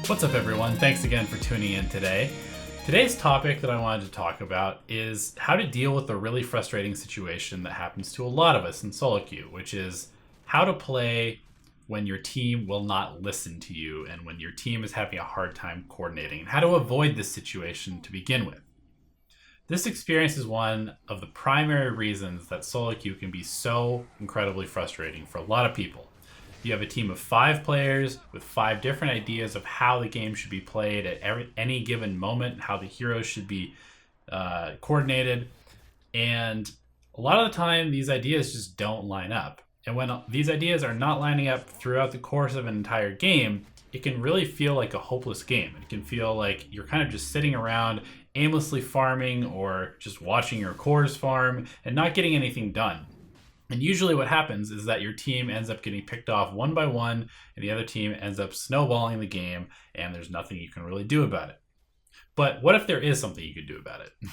What's up, everyone? Thanks again for tuning in today. Today's topic that I wanted to talk about is how to deal with a really frustrating situation that happens to a lot of us in solo queue, which is how to play when your team will not listen to you and when your team is having a hard time coordinating, and how to avoid this situation to begin with. This experience is one of the primary reasons that solo queue can be so incredibly frustrating for a lot of people. You have a team of 5 players with 5 different ideas of how the game should be played at any given moment, how the heroes should be coordinated. And a lot of the time, these ideas just don't line up. And when these ideas are not lining up throughout the course of an entire game, it can really feel like a hopeless game. It can feel like you're kind of just sitting around aimlessly farming or just watching your cores farm and not getting anything done. And usually what happens is that your team ends up getting picked off one by one, and the other team ends up snowballing the game, and there's nothing you can really do about it. But what if there is something you could do about it? And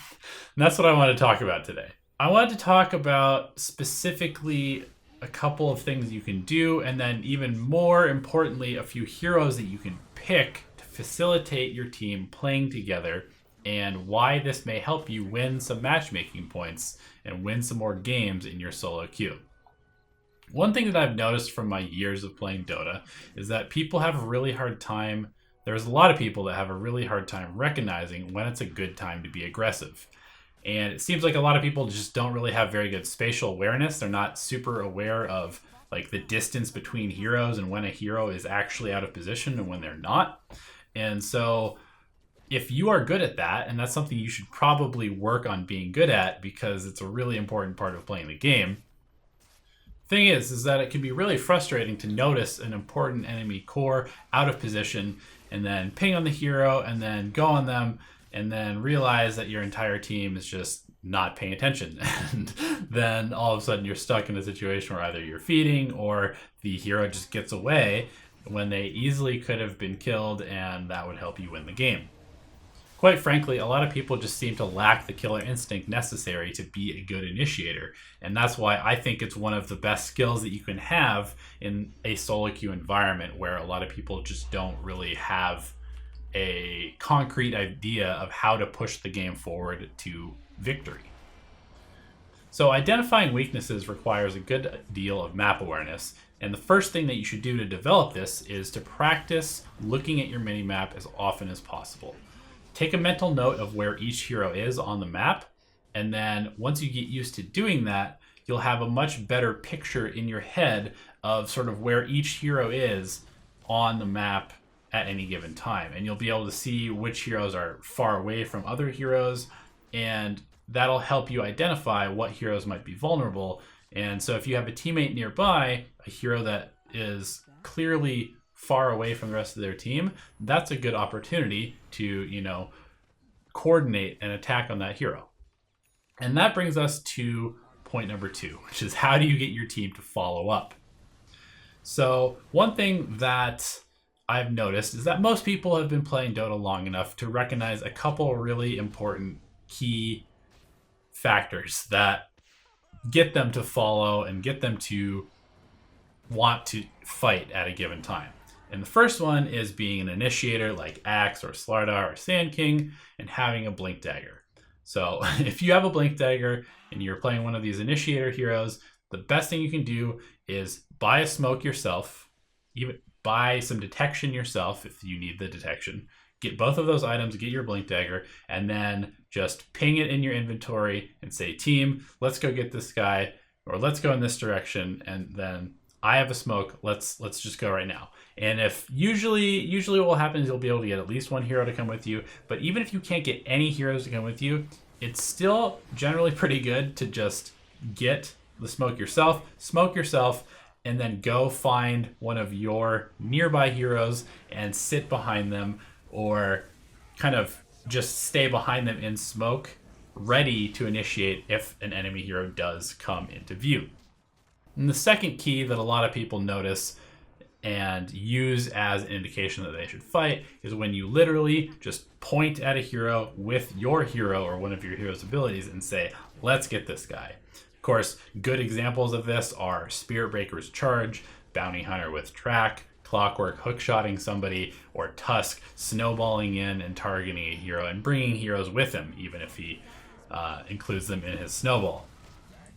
that's what I want to talk about today. I wanted to talk about specifically a couple of things you can do, and then even more importantly, a few heroes that you can pick to facilitate your team playing together, and why this may help you win some matchmaking points and win some more games in your solo queue. One thing that I've noticed from my years of playing Dota is that people have a really hard time. There's a lot of people that have a really hard time recognizing when it's a good time to be aggressive. And it seems like a lot of people just don't really have very good spatial awareness. They're not super aware of like the distance between heroes and when a hero is actually out of position and when they're not. And so if you are good at that, and that's something you should probably work on being good at because it's a really important part of playing the game. Thing is that it can be really frustrating to notice an important enemy core out of position and then ping on the hero and then go on them and then realize that your entire team is just not paying attention. And then all of a sudden you're stuck in a situation where either you're feeding or the hero just gets away when they easily could have been killed, and that would help you win the game. Quite frankly, a lot of people just seem to lack the killer instinct necessary to be a good initiator. And that's why I think it's one of the best skills that you can have in a solo queue environment where a lot of people just don't really have a concrete idea of how to push the game forward to victory. So identifying weaknesses requires a good deal of map awareness. And the first thing that you should do to develop this is to practice looking at your minimap as often as possible. Take a mental note of where each hero is on the map, and then once you get used to doing that, you'll have a much better picture in your head of sort of where each hero is on the map at any given time. And you'll be able to see which heroes are far away from other heroes, and that'll help you identify what heroes might be vulnerable. And so if you have a teammate nearby, a hero that is clearly far away from the rest of their team, that's a good opportunity to, coordinate an attack on that hero. And that brings us to point number 2, which is how do you get your team to follow up? So one thing that I've noticed is that most people have been playing Dota long enough to recognize a couple really important key factors that get them to follow and get them to want to fight at a given time. And the first one is being an initiator like Axe or Slardar or Sand King and having a Blink Dagger. So if you have a Blink Dagger and you're playing one of these initiator heroes, the best thing you can do is buy a smoke yourself, even buy some detection yourself if you need the detection. Get both of those items, get your Blink Dagger, and then just ping it in your inventory and say, team, let's go get this guy, or let's go in this direction, and then I have a smoke, let's just go right now. And if usually what will happen is you'll be able to get at least one hero to come with you, but even if you can't get any heroes to come with you, it's still generally pretty good to just get the smoke yourself, and then go find one of your nearby heroes and sit behind them, or kind of just stay behind them in smoke, ready to initiate if an enemy hero does come into view. And the second key that a lot of people notice and use as an indication that they should fight is when you literally just point at a hero with your hero or one of your hero's abilities and say, let's get this guy. Of course, good examples of this are Spirit Breaker's Charge, Bounty Hunter with Track, Clockwork hookshotting somebody, or Tusk snowballing in and targeting a hero and bringing heroes with him, even if he includes them in his snowball.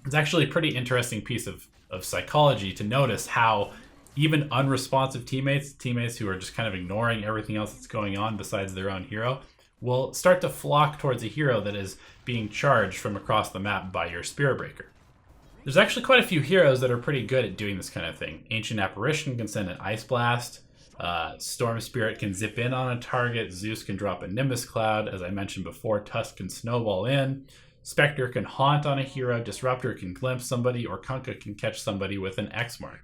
It's actually a pretty interesting piece of psychology to notice how even unresponsive teammates who are just kind of ignoring everything else that's going on besides their own hero, will start to flock towards a hero that is being charged from across the map by your Spirit Breaker. There's actually quite a few heroes that are pretty good at doing this kind of thing. Ancient Apparition can send an Ice Blast. Storm Spirit can zip in on a target. Zeus can drop a Nimbus Cloud. As I mentioned before, Tusk can snowball in. Spectre can haunt on a hero. Disruptor can glimpse somebody, or Kunkka can catch somebody with an X mark.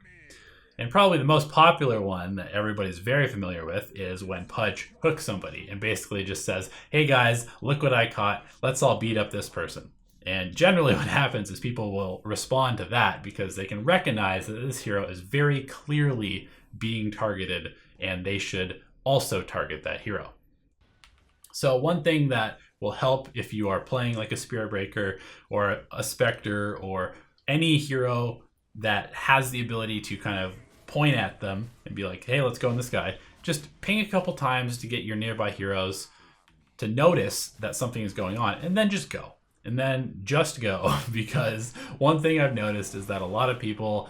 And probably the most popular one that everybody's very familiar with is when Pudge hooks somebody and basically just says, hey guys, look what I caught. Let's all beat up this person. And generally what happens is people will respond to that because they can recognize that this hero is very clearly being targeted and they should also target that hero. So one thing that will help if you are playing like a Spirit Breaker or a Spectre or any hero that has the ability to kind of point at them and be like, hey, let's go on this guy. Just ping a couple times to get your nearby heroes to notice that something is going on, and then just go. And then just go, because one thing I've noticed is that a lot of people,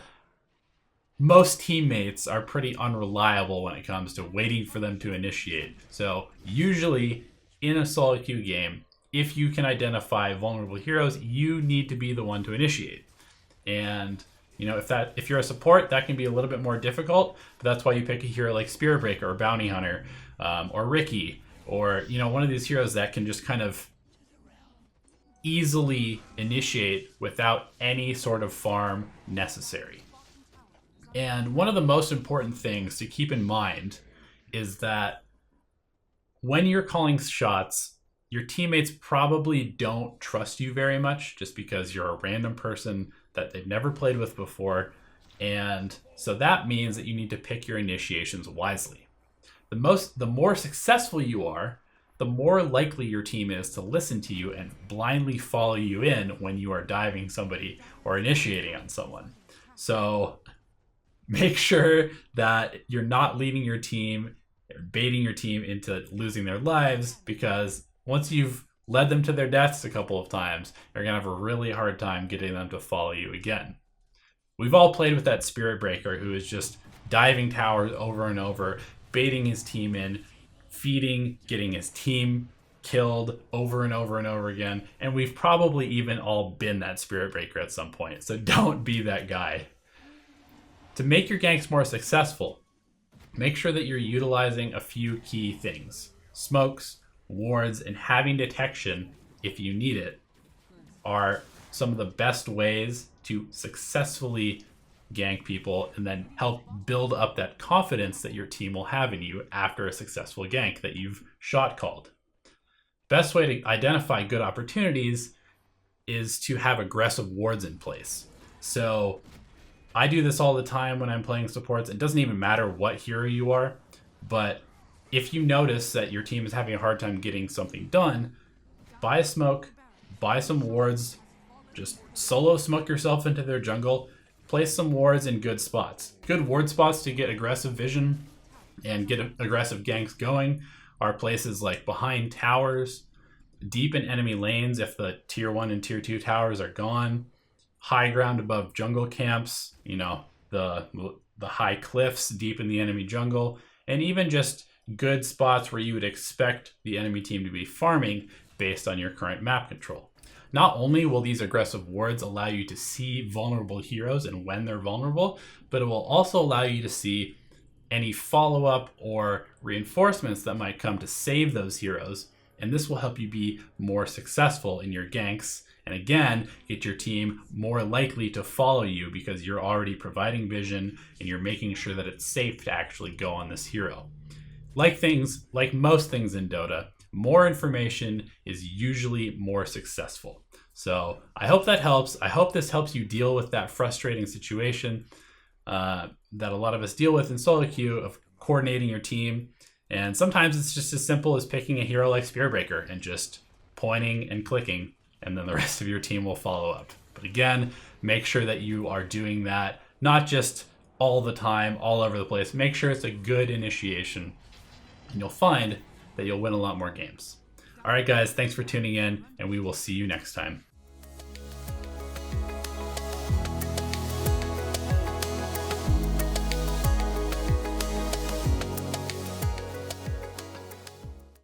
most teammates are pretty unreliable when it comes to waiting for them to initiate. So usually in a solo queue game, if you can identify vulnerable heroes, you need to be the one to initiate. And you know, if you're a support, that can be a little bit more difficult, but that's why you pick a hero like Spirit Breaker or Bounty Hunter, or Ricky, or one of these heroes that can just kind of easily initiate without any sort of farm necessary. And one of the most important things to keep in mind is that when you're calling shots, your teammates probably don't trust you very much just because you're a random person that they've never played with before. And so that means that you need to pick your initiations wisely. The more successful you are, the more likely your team is to listen to you and blindly follow you in when you are diving somebody or initiating on someone. So make sure that you're not leading your team, baiting your team into losing their lives, because once you've led them to their deaths a couple of times, you're going to have a really hard time getting them to follow you again. We've all played with that Spirit Breaker who is just diving towers over and over, baiting his team in, feeding, getting his team killed over and over and over again. And we've probably even all been that Spirit Breaker at some point. So don't be that guy. To make your ganks more successful, make sure that you're utilizing a few key things. Smokes, wards, and having detection, if you need it, are some of the best ways to successfully gank people and then help build up that confidence that your team will have in you after a successful gank that you've shot called. Best way to identify good opportunities is to have aggressive wards in place. So I do this all the time when I'm playing supports. It doesn't even matter what hero you are, but if you notice that your team is having a hard time getting something done, buy a smoke, buy some wards, just solo smoke yourself into their jungle, place some wards in good spots. Good ward spots to get aggressive vision and get aggressive ganks going are places like behind towers, deep in enemy lanes if the tier 1 and tier 2 towers are gone, high ground above jungle camps, the high cliffs deep in the enemy jungle, and even just good spots where you would expect the enemy team to be farming based on your current map control. Not only will these aggressive wards allow you to see vulnerable heroes and when they're vulnerable, but it will also allow you to see any follow-up or reinforcements that might come to save those heroes. And this will help you be more successful in your ganks. And again, get your team more likely to follow you because you're already providing vision and you're making sure that it's safe to actually go on this hero. Like most things in Dota, more information is usually more successful. So I hope that helps. I hope this helps you deal with that frustrating situation that a lot of us deal with in solo queue of coordinating your team. And sometimes it's just as simple as picking a hero like Spirit Breaker and just pointing and clicking, and then the rest of your team will follow up. But again, make sure that you are doing that not just all the time, all over the place. Make sure it's a good initiation, and you'll find that you'll win a lot more games. All right, guys, thanks for tuning in, and we will see you next time.